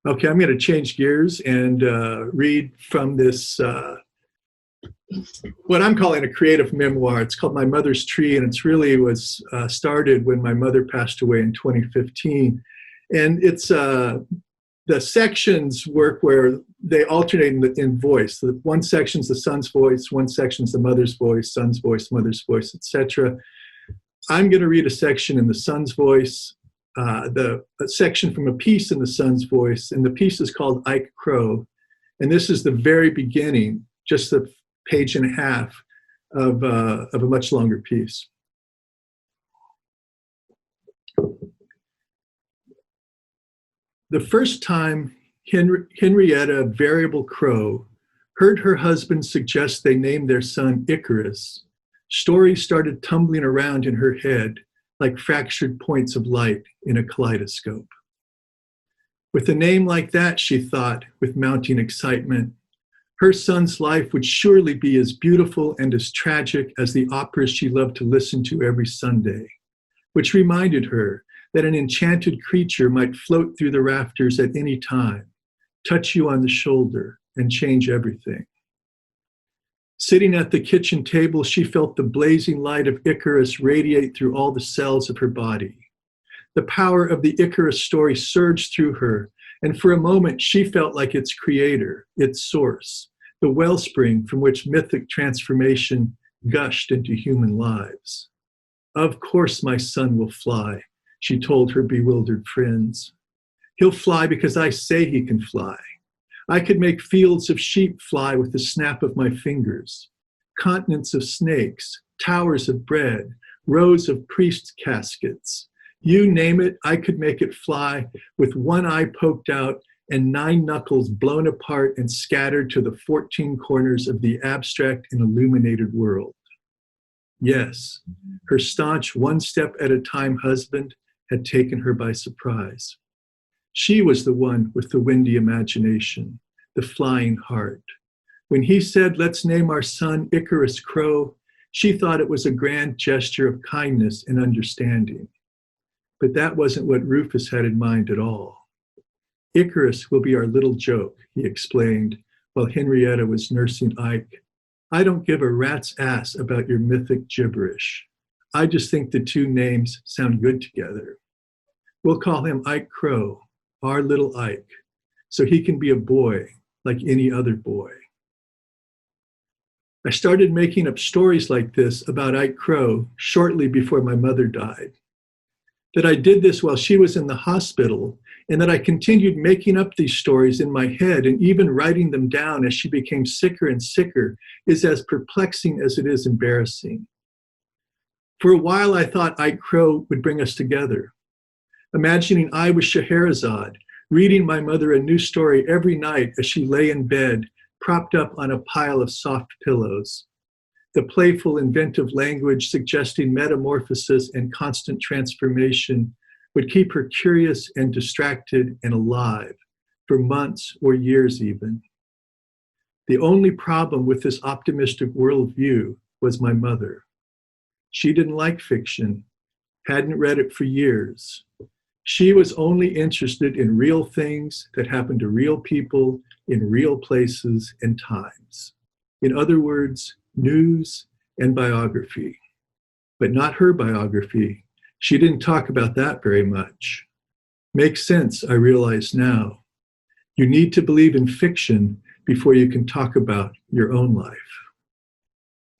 Okay, I'm going to change gears and read from this, what I'm calling a creative memoir. It's called My Mother's Tree, and it's really was started when my mother passed away in 2015. And it's the sections work where they alternate in voice. The one section's the son's voice, one section's the mother's voice, son's voice, mother's voice, etc. I'm going to read a section in the son's voice, a section from a piece in the son's voice, and the piece is called Ike Crow. And this is the very beginning, just a page and a half of a much longer piece. The first time Henrietta Variable Crow heard her husband suggest they name their son Icarus, stories started tumbling around in her head like fractured points of light in a kaleidoscope. With a name like that, she thought, with mounting excitement, her son's life would surely be as beautiful and as tragic as the operas she loved to listen to every Sunday, which reminded her that an enchanted creature might float through the rafters at any time, touch you on the shoulder, and change everything. Sitting at the kitchen table, she felt the blazing light of Icarus radiate through all the cells of her body. The power of the Icarus story surged through her, and for a moment she felt like its creator, its source, the wellspring from which mythic transformation gushed into human lives. Of course my son will fly, she told her bewildered friends. He'll fly because I say he can fly. I could make fields of sheep fly with the snap of my fingers, continents of snakes, towers of bread, rows of priest caskets. You name it, I could make it fly with one eye poked out and 9 knuckles blown apart and scattered to the 14 corners of the abstract and illuminated world. Yes, her staunch one-step-at-a-time husband had taken her by surprise. She was the one with the windy imagination, the flying heart. When he said, let's name our son Icarus Crow, she thought it was a grand gesture of kindness and understanding. But that wasn't what Rufus had in mind at all. Icarus will be our little joke, he explained, while Henrietta was nursing Ike. I don't give a rat's ass about your mythic gibberish. I just think the two names sound good together. We'll call him Ike Crow, our little Ike, so he can be a boy like any other boy. I started making up stories like this about Ike Crow shortly before my mother died. That I did this while she was in the hospital, and that I continued making up these stories in my head and even writing them down as she became sicker and sicker is as perplexing as it is embarrassing. For a while, I thought Ike Crow would bring us together. Imagining I was Scheherazade, reading my mother a new story every night as she lay in bed, propped up on a pile of soft pillows. The playful, inventive language suggesting metamorphosis and constant transformation would keep her curious and distracted and alive for months or years even. The only problem with this optimistic worldview was my mother. She didn't like fiction, hadn't read it for years. She was only interested in real things that happened to real people in real places and times. In other words, news and biography. But not her biography. She didn't talk about that very much. Makes sense, I realize now. You need to believe in fiction before you can talk about your own life.